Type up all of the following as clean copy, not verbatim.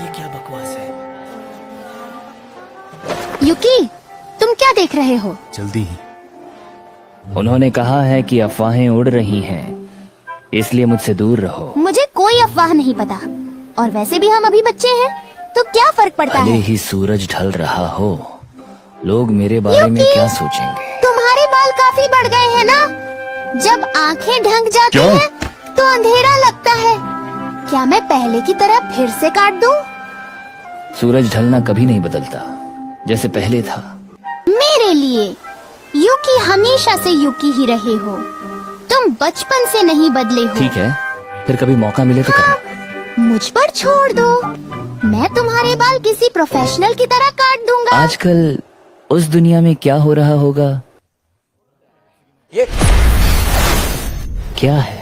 ये क्या बकवास है? युकी, तुम क्या देख रहे हो? जल्दी ही। उन्होंने कहा है कि अफवाहें उड़ रही हैं, इसलिए मुझसे दूर रहो। मुझे कोई अफवाह नहीं पता, और वैसे भी हम अभी बच्चे हैं, तो क्या फर्क पड़ता भले है? ही सूरज ढल रहा हो, लोग मेरे बारे में युकी, क्या सोचेंगे? तुम्हारे बाल काफी बढ़ गए हैं ना? जब आंखें ढंक जाती क्यों? हैं, तो अंधेरा लगता है। क्या मैं पहले की तरह फिर से काट दूं? सूरज ढलना कभी नहीं बदलता, जैसे पहले था। मेरे लिए युकी हमेशा से युकी ही रहे हो। तुम बचपन से नहीं बदले हो। ठीक है, फिर कभी मौका मिले तो करना। मुझ पर छोड़ दो, मैं तुम्हारे बाल किसी प्रोफेशनल की तरह काट दूंगा। आजकल उस दुनिया में क्या हो रहा होगा? ये क्या है?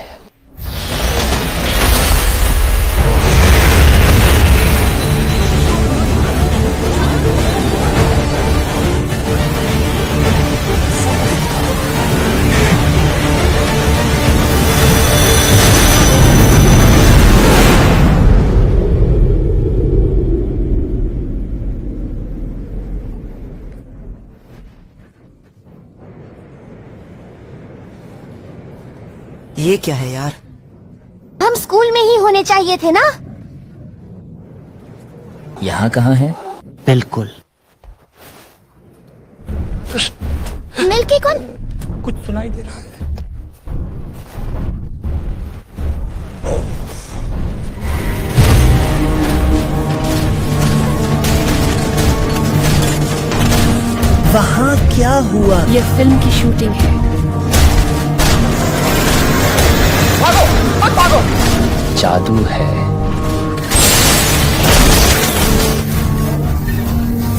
ये क्या है यार? हम स्कूल में ही होने चाहिए थे ना? यहाँ कहाँ है? बिल्कुल। मिल्की कौन? कुछ सुनाई दे रहा है। वहाँ क्या हुआ? ये फिल्म की शूटिंग है। जादू है।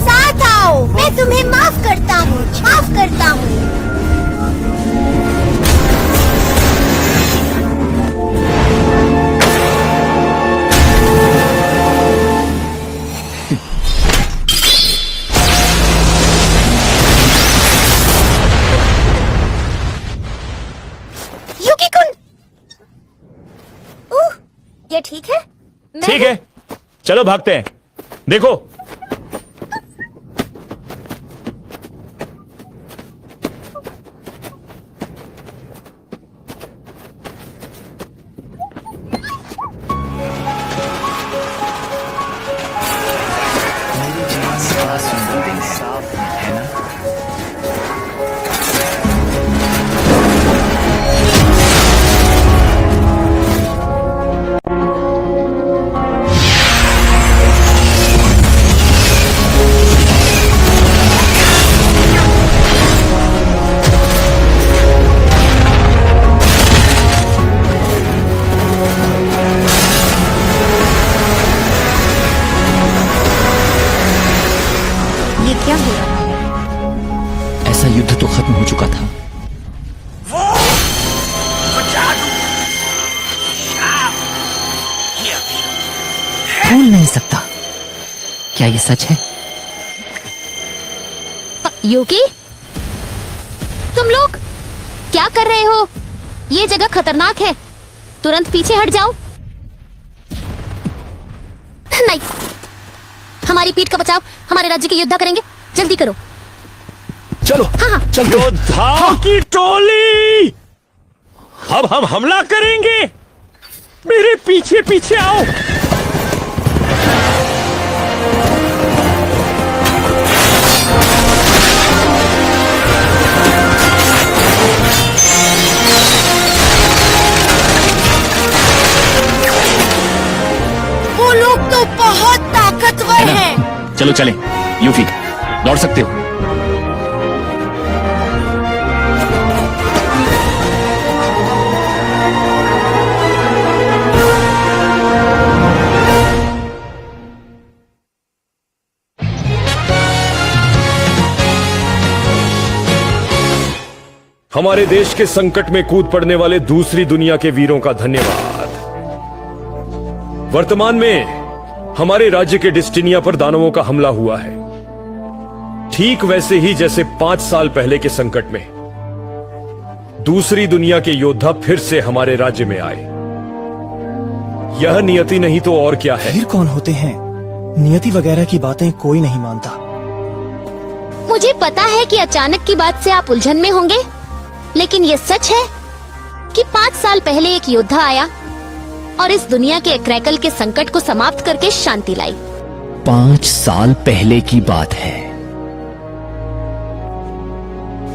साथ आओ, मैं तुम्हें माफ करता हूँ, माफ करता हूँ। युकी कुन, ये ठीक है? ठीक है, चलो भागते हैं। देखो, मेरी जीवन बड़ा सुंदर दिन साफ है ना? ये क्या हो रहा है? ऐसा युद्ध तो खत्म हो चुका था। भूल नहीं सकता। क्या ये सच है? युकी, तुम लोग क्या कर रहे हो? ये जगह खतरनाक है, तुरंत पीछे हट जाओ। नहीं, हमारी पीठ का बचाव हमारे राज्य की योद्धा करेंगे, जल्दी करो। चलो हाँ। चलो। योद्धाओं की टोली, अब हम हमला करेंगे। मेरे पीछे पीछे आओ। वो लोग तो बहुत ताकतवर हैं। चलो चलें। यूफी, दौड़ सकते हो। हमारे देश के संकट में कूद पड़ने वाले दूसरी दुनिया के वीरों का धन्यवाद। वर्तमान में हमारे राज्य के डिस्टिनिया पर दानवों का हमला हुआ है, ठीक वैसे ही जैसे 5 साल पहले के संकट में दूसरी दुनिया के योद्धा फिर से हमारे राज्य में आए। यह नियति नहीं तो और क्या है। वीर कौन होते हैं? नियति वगैरह की बातें कोई नहीं मानता। मुझे पता है कि अचानक की बात से आप उलझन में होंगे, लेकिन ये सच है कि 5 साल पहले एक योद्धा आया और इस दुनिया के क्रैकल के संकट को समाप्त करके शांति लाई। 5 साल पहले की बात है।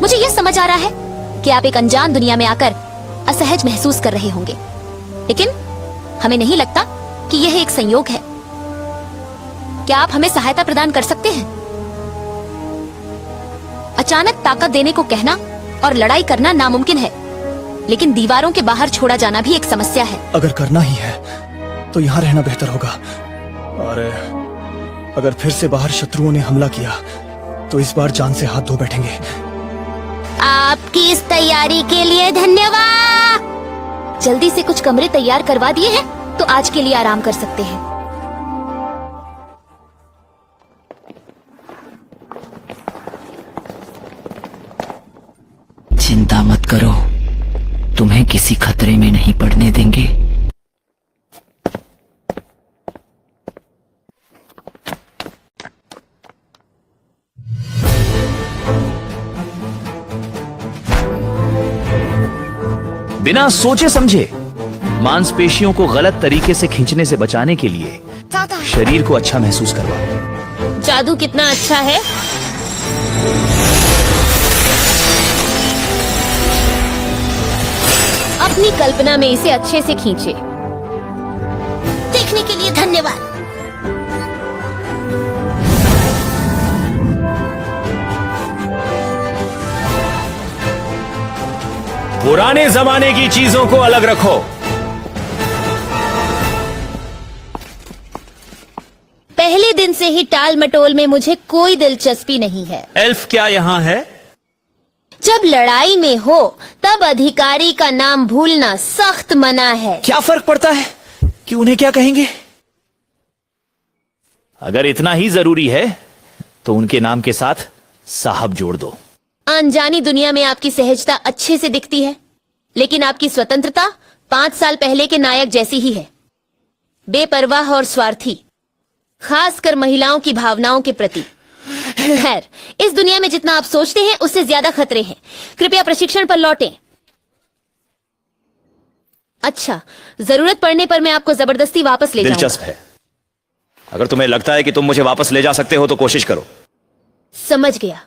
मुझे ये समझ आ रहा है कि आप एक अनजान दुनिया में आकर असहज महसूस कर रहे होंगे, लेकिन हमें नहीं लगता कि यह एक संयोग है। क्या आप हमें सहायता प्रदान कर सकते हैं? अचानक ताकत देने को कहना और लड़ाई करना नामुमकिन है, लेकिन दीवारों के बाहर छोड़ा जाना भी एक समस्या है। अगर करना ही है तो यहाँ रहना बेहतर होगा, और अगर फिर से बाहर शत्रुओं ने हमला किया तो इस बार जान से हाथ धो बैठेंगे। आपकी इस तैयारी के लिए धन्यवाद। जल्दी से कुछ कमरे तैयार करवा दिए हैं तो आज के लिए आराम कर सकते हैं। चिंता मत करो, तुम्हें किसी खतरे में नहीं पड़ने देंगे। बिना सोचे समझे मांसपेशियों को गलत तरीके से खींचने से बचाने के लिए शरीर को अच्छा महसूस करवाओ। जादू कितना अच्छा है। अपनी कल्पना में इसे अच्छे से खींचे। देखने के लिए धन्यवाद। पुराने जमाने की चीजों को अलग रखो। पहले दिन से ही टाल मटोल में मुझे कोई दिलचस्पी नहीं है। एल्फ क्या यहाँ है? जब लड़ाई में हो तब अधिकारी का नाम भूलना सख्त मना है। क्या फर्क पड़ता है कि उन्हें क्या कहेंगे? अगर इतना ही जरूरी है तो उनके नाम के साथ साहब जोड़ दो। अनजानी दुनिया में आपकी सहजता अच्छे से दिखती है, लेकिन आपकी स्वतंत्रता 5 साल पहले के नायक जैसी ही है। बेपरवाह और स्वार्थी, खासकर महिलाओं की भावनाओं के प्रति। खैर, इस दुनिया में जितना आप सोचते हैं उससे ज्यादा खतरे हैं। कृपया प्रशिक्षण पर लौटें। अच्छा, जरूरत पड़ने पर मैं आपको जबरदस्ती वापस ले जाऊंगा। दिलचस्प है। अगर तुम्हें लगता है कि तुम मुझे वापस ले जा सकते हो तो कोशिश करो। समझ गया।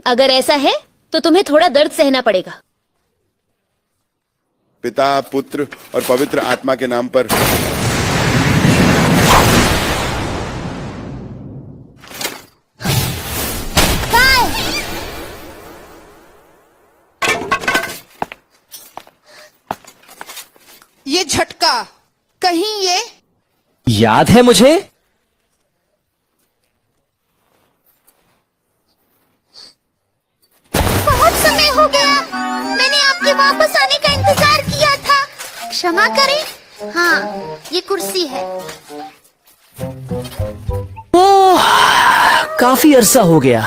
अगर ऐसा है तो तुम्हें थोड़ा दर्द सहना पड़ेगा। पिता, पुत्र और पवित्र आत्मा के नाम पर। ये झटका, कहीं ये याद है मुझे? बहुत समय हो गया। मैंने आपके वापस आने का इंतजार किया था। क्षमा करें। हाँ, ये कुर्सी है। ओह, काफी अरसा हो गया।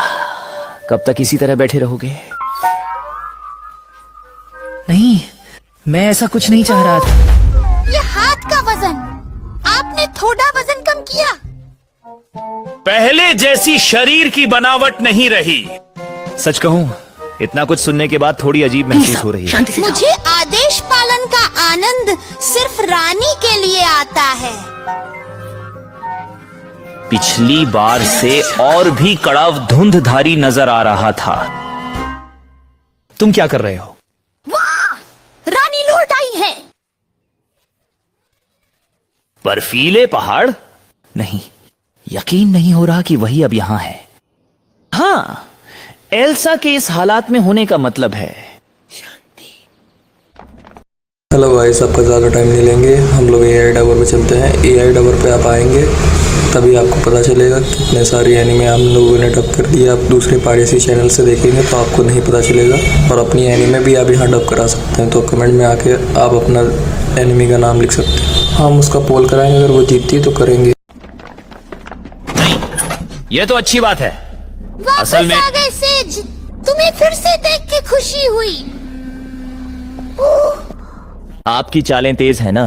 कब तक इसी तरह बैठे रहोगे? नहीं, मैं ऐसा कुछ नहीं चाह रहा था। ये हाथ का वजन, आपने थोड़ा वजन कम किया। पहले जैसी शरीर की बनावट नहीं रही। सच कहूं, इतना कुछ सुनने के बाद थोड़ी अजीब महसूस हो रही है। मुझे आदेश पालन का आनंद सिर्फ रानी के लिए आता है। पिछली बार से और भी कड़व धुंधधारी नजर आ रहा था। तुम क्या कर रहे हो? वाह, रानी लौट आई है। बर्फीले पहाड़? नहीं, यकीन नहीं हो रहा कि वही अब यहां है। हाँ, एल्सा के इस हालात में होने का मतलब है। हेलो गाइस, आपका ज़्यादा टाइम नहीं लेंगे। हम लोग एआई डबर पे चलते हैं। एआई डबर पे आप आएंगे तभी आपको पता चलेगा कितने सारी एनिमे हम लोगों ने डब कर दिया। आप दूसरे पायरेसी चैनल से देखेंगे तो आपको नहीं पता चलेगा, और अपनी एनिमे भी आप यहाँ डब करा सकते हैं। तो कमेंट में आके आप अपना एनिमे का नाम लिख सकते हैं। हम उसका पोल कराएंगे, अगर वो जीतती है तो करेंगे। यह तो अच्छी बात है। असल में आ गए सेज, तुम्हें फिर से देख के खुशी हुई। आपकी चालें तेज है ना?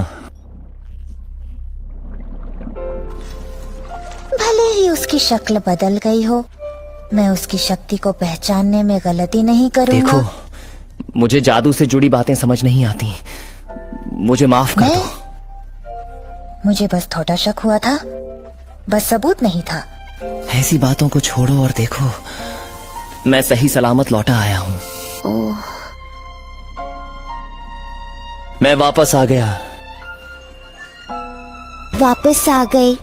भले ही उसकी शक्ल बदल गई हो, मैं उसकी शक्ति को पहचानने में गलती नहीं करूंगा। देखो, मुझे जादू से जुड़ी बातें समझ नहीं आती, मुझे माफ कर दो। मुझे बस थोड़ा शक हुआ था, बस सबूत नहीं था। ऐसी बातों को छोड़ो और देखो, मैं सही सलामत लौटा आया हूँ। मैं वापस आ गया। वापस आ गए?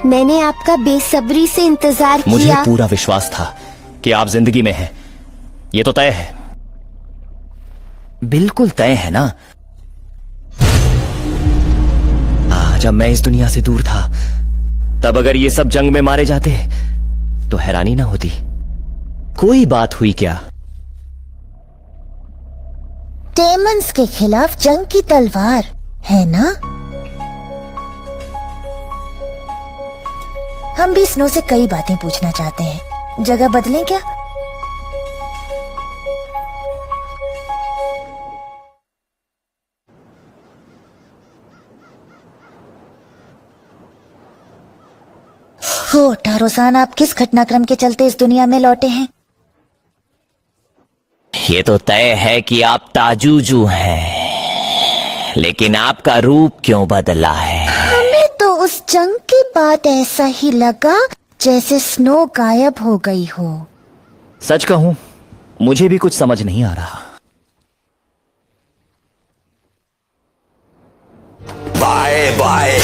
मैंने आपका बेसब्री से इंतजार मुझे किया। पूरा विश्वास था कि आप जिंदगी में हैं। ये तो तय है, बिल्कुल तय है ना। जब मैं इस दुनिया से दूर था, तब अगर ये सब जंग में मारे जाते तो हैरानी ना होती। कोई बात हुई क्या? डेमंस के खिलाफ जंग की तलवार है ना? हम भी स्नो से कई बातें पूछना चाहते हैं। जगह बदलें क्या? हो टारोसान, आप किस घटनाक्रम के चलते इस दुनिया में लौटे हैं? ये तो तय है कि आप ताजूजू हैं, लेकिन आपका रूप क्यों बदला है? हमें तो उस जंग के बाद ऐसा ही लगा जैसे स्नो गायब हो गई हो। सच कहूं, मुझे भी कुछ समझ नहीं आ रहा। Bye bye.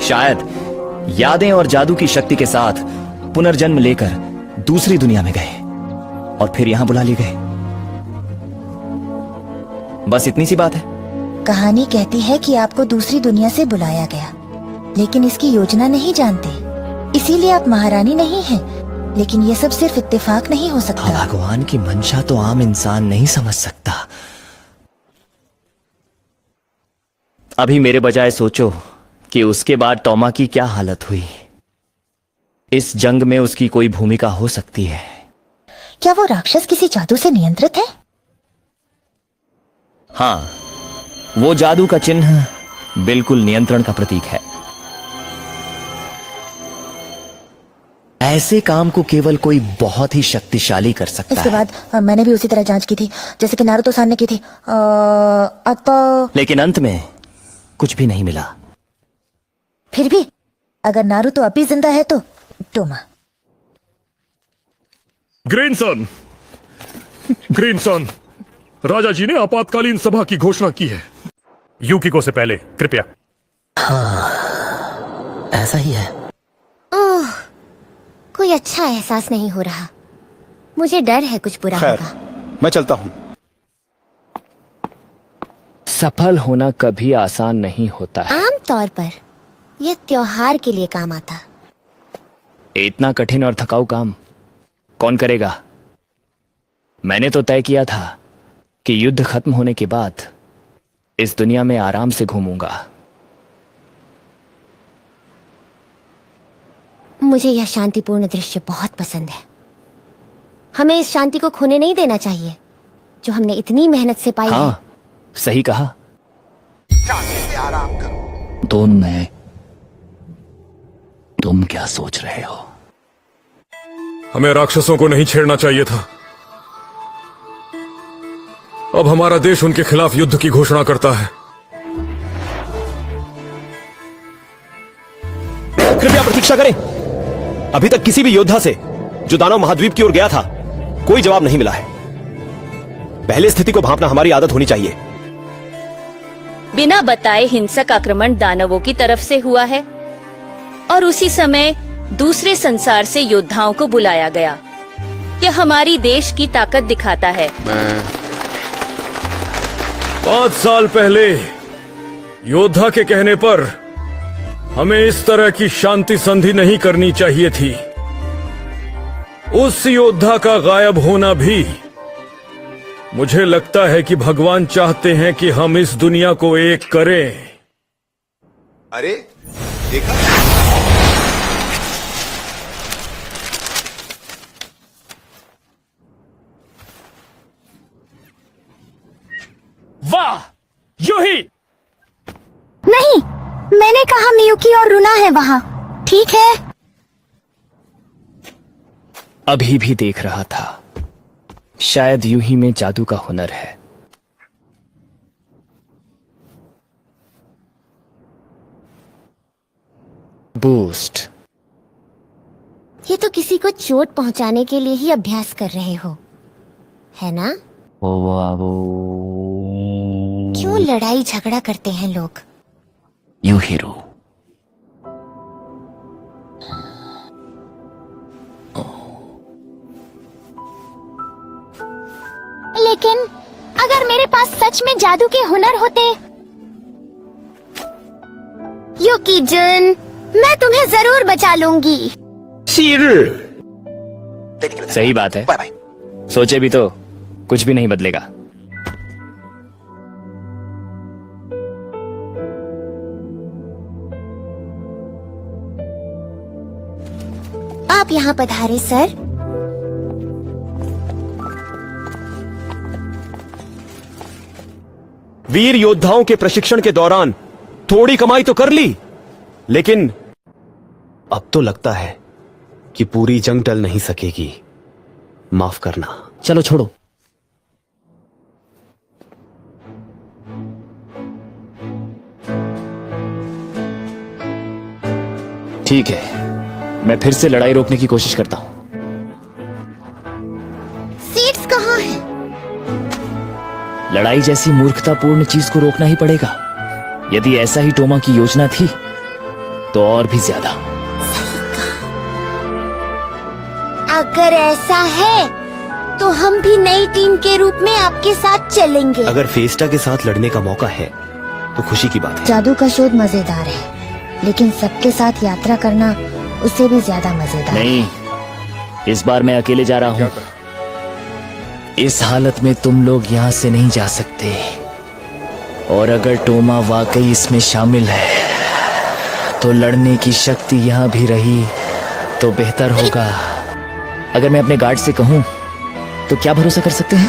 शायद यादें और जादू की शक्ति के साथ पुनर्जन्म लेकर दूसरी दुनिया में गए और फिर यहां बुला लिए गए। बस इतनी सी बात है। कहानी कहती है कि आपको दूसरी दुनिया से बुलाया गया, लेकिन इसकी योजना नहीं जानते, इसीलिए आप महारानी नहीं हैं। लेकिन ये सब सिर्फ इत्तेफाक नहीं हो सकता। भगवान की मंशा तो आम इंसान नहीं समझ सकता। अभी मेरे बजाय सोचो कि उसके बाद टॉमा की क्या हालत हुई। इस जंग में उसकी कोई भूमिका हो सकती है। क्या वो राक्षस किसी जादू से नियंत्रित है? हाँ, वो जादू का चिन्ह बिल्कुल नियंत्रण का प्रतीक है। ऐसे काम को केवल कोई बहुत ही शक्तिशाली कर सकता इसके है। बाद मैंने भी उसी तरह जांच की थी जैसे कि नारुतो-सान ने की थी। लेकिन अंत में कुछ भी नहीं मिला। फिर भी अगर नारुतो अभी जिंदा है तो टोमा। ग्रैंडसन, राजा जी ने आपातकालीन सभा की घोषणा की है। युकिको से पहले कृपया। हाँ, ऐसा ही है। ओह, कोई अच्छा एहसास नहीं हो रहा। मुझे डर है कुछ बुरा होगा। मैं चलता हूँ। सफल होना कभी आसान नहीं होता है। आम तौर पर यह त्योहार के लिए काम आता। इतना कठिन और थकाऊ काम कौन करेगा? मैंने तो तय किया था कि युद्ध खत्म होने के बाद इस दुनिया में आराम से घूमूंगा। मुझे यह शांतिपूर्ण दृश्य बहुत पसंद है। हमें इस शांति को खोने नहीं देना चाहिए जो हमने इतनी मेहनत से पाई है। हाँ, सही कहा। आराम करो। तुम क्या सोच रहे हो? हमें राक्षसों को नहीं छेड़ना चाहिए था। अब हमारा देश उनके खिलाफ युद्ध की घोषणा करता है। कृपया प्रतीक्षा करें। अभी तक किसी भी योद्धा से जो दानव महाद्वीप की ओर गया था कोई जवाब नहीं मिला है। पहले स्थिति को भांपना हमारी आदत होनी चाहिए। बिना बताए हिंसक आक्रमण दानवों की तरफ से हुआ है और उसी समय दूसरे संसार से योद्धाओं को बुलाया गया। यह हमारी देश की ताकत दिखाता है। 5 साल पहले योद्धा के कहने पर हमें इस तरह की शांति संधि नहीं करनी चाहिए थी। उस योद्धा का गायब होना भी मुझे लगता है कि भगवान चाहते हैं कि हम इस दुनिया को एक करें। अरे देखा, वाह, यूही। नहीं, मैंने कहा मियुकी और रुना है वहाँ। ठीक है। अभी भी देख रहा था, शायद यूही में जादू का हुनर है। बूस्ट। ये तो किसी को चोट पहुंचाने के लिए ही अभ्यास कर रहे हो, है ना? क्यों लड़ाई झगड़ा करते हैं लोग? You hero. लेकिन अगर मेरे पास सच में जादू के हुनर होते, युकी जुन, मैं तुम्हें जरूर बचा लूंगी। सही बात है, सोचे भी तो कुछ भी नहीं बदलेगा। आप यहाँ पधारे सर। वीर योद्धाओं के प्रशिक्षण के दौरान थोड़ी कमाई तो कर ली, लेकिन अब तो लगता है कि पूरी जंग टल नहीं सकेगी। माफ करना। चलो छोड़ो। ठीक है, मैं फिर से लड़ाई रोकने की कोशिश करता हूं। सीट्स कहाँ हैं? लड़ाई जैसी मूर्खतापूर्ण चीज को रोकना ही पड़ेगा। यदि ऐसा ही टोमा की योजना थी तो और भी ज्यादा। अगर ऐसा है तो हम भी नई टीम के रूप में आपके साथ चलेंगे। अगर फेस्टा के साथ लड़ने का मौका है तो खुशी की बात है। जादू का शोध मजेदार है, लेकिन सबके साथ यात्रा करना उससे भी ज्यादा मजेदार। नहीं, इस बार मैं अकेले जा रहा हूं। इस हालत में तुम लोग यहाँ से नहीं जा सकते, और अगर टोमा वाकई इसमें शामिल है तो लड़ने की शक्ति यहाँ भी रही तो बेहतर होगा। अगर मैं अपने गार्ड से कहूँ तो क्या भरोसा कर सकते हैं?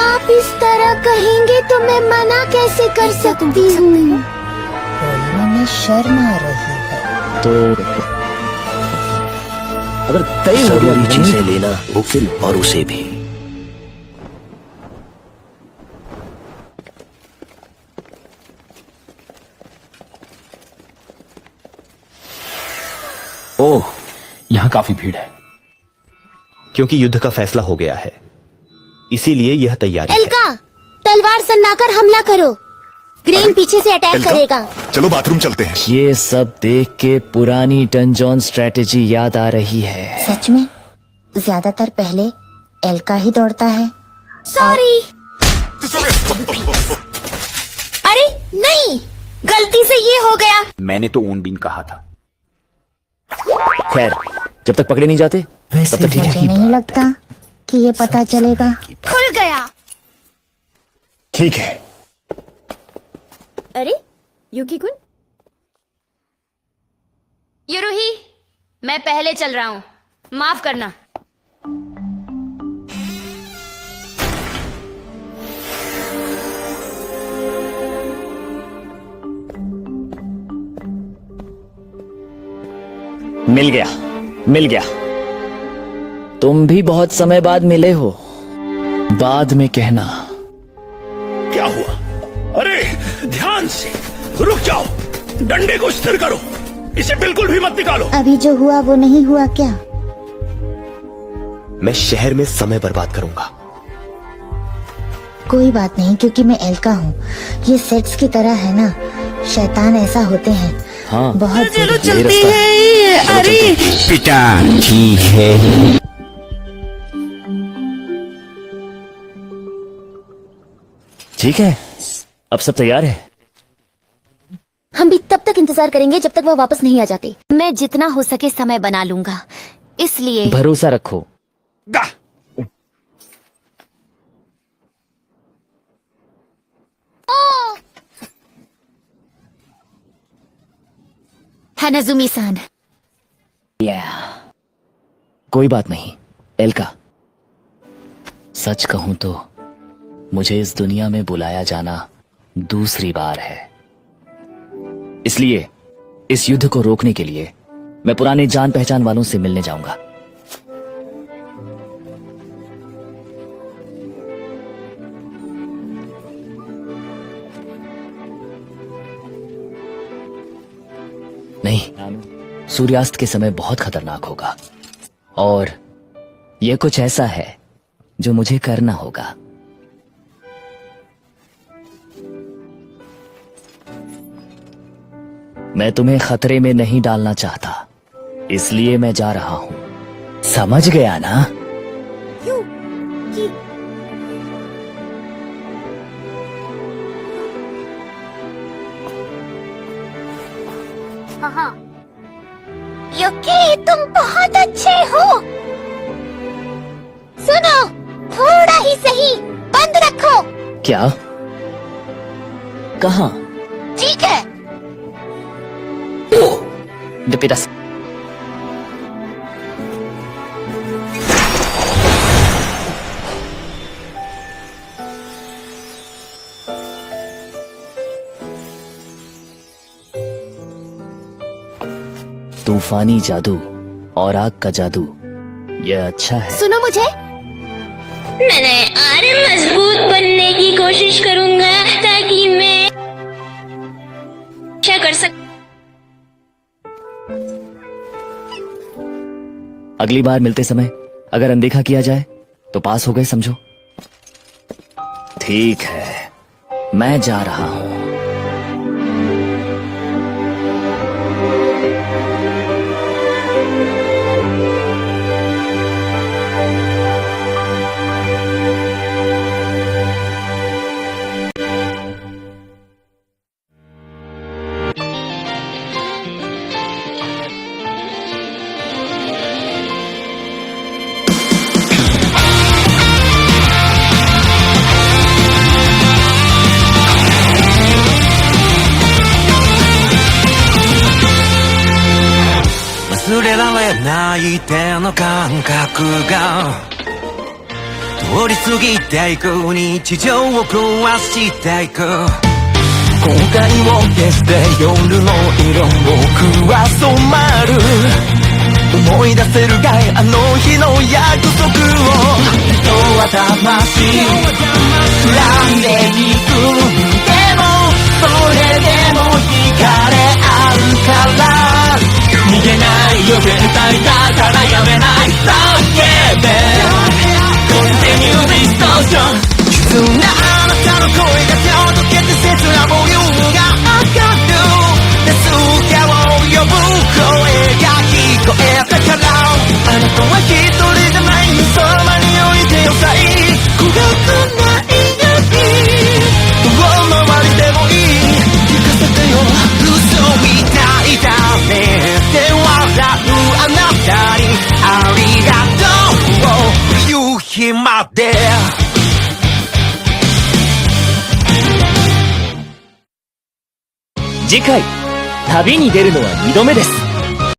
आप इस तरह कहेंगे तो मैं मना कैसे कर सकती हूँ? में शर्म आ रही है। तो अगर तय हो गया चीजें लेना, वकील और उसे भी। ओह, यहाँ काफी भीड़ है। क्योंकि युद्ध का फैसला हो गया है, इसीलिए यह तैयारी है। एल्का, तलवार सन्नाकर हमला करो। ग्रेन पीछे से अटैक करेगा। चलो बाथरूम चलते हैं। ये सब देख के पुरानी डंजॉन स्ट्रेटेजी याद आ रही है। सच में ज्यादातर पहले एल्का ही दौड़ता है। सॉरी। अरे नहीं, गलती से ये हो गया। मैंने तो ऊनबीन कहा था। खैर, जब तक पकड़े नहीं जाते तब तक ठीक है। मुझे नहीं लगता कि ये पता चलेगा। खुल गया। ठीक है। अरे युकी कुन, युरुही, मैं पहले चल रहा हूँ, माफ करना। मिल गया, मिल गया। तुम भी बहुत समय बाद मिले हो। बाद में कहना। क्या हुआ? अरे ध्यान से, रुक जाओ। डंडे को स्थिर करो, इसे बिल्कुल भी मत निकालो। अभी जो हुआ वो नहीं हुआ क्या? मैं शहर में समय बर्बाद करूंगा। कोई बात नहीं, क्योंकि मैं एल्का हूँ। ये सेट्स की तरह है ना, शैतान ऐसा होते हैं। हाँ, बहुत चलते हैं। अरे पिता ठीक है। ठीक है, अब सब तैयार है। हम भी तब तक इंतजार करेंगे जब तक वो वापस नहीं आ जाते। मैं जितना हो सके समय बना लूंगा, इसलिए भरोसा रखो। हानाजुमी-सान। कोई बात नहीं एल्का, सच कहूं तो मुझे इस दुनिया में बुलाया जाना दूसरी बार है। इसलिए इस युद्ध को रोकने के लिए मैं पुराने जान पहचान वालों से मिलने जाऊंगा। नहीं, सूर्यास्त के समय बहुत खतरनाक होगा और यह कुछ ऐसा है जो मुझे करना होगा। मैं तुम्हें खतरे में नहीं डालना चाहता, इसलिए मैं जा रहा हूं। समझ गया ना? हाँ। युकी, तुम बहुत अच्छे हो। सुनो, थोड़ा ही सही, बंद रखो। क्या? कहाँ? ठीक है। Depitas. तूफानी जादू और आग का जादू, यह अच्छा है। सुनो मुझे, मैं और मजबूत बनने की कोशिश करूंगा ताकि मैं अच्छा कर सकूं। अगली बार मिलते समय अगर अनदेखा किया जाए तो पास हो गए समझो। ठीक है, मैं जा रहा हूं।忘れられない手の感覚が通り過ぎていく、日常を壊していく、後悔を消して夜の色僕は染まる、思い出せるかいあの日の約束を、人は魂恨んでいく、でもそれでも惹かれ合うから、逃げないよ絶対だからやめない、叫べ Continue distortion、 絆あなたの声が届けて切なボリュームが上がる、助けを呼ぶ声が聞こえたから、あなたは一人じゃない、そばに置いてよさい、怖くないようにどう回りでもいい、聞かせてよ嘘みたいだねって笑うあなたにありがとう、夕日まで次回旅に出るのは2度目です。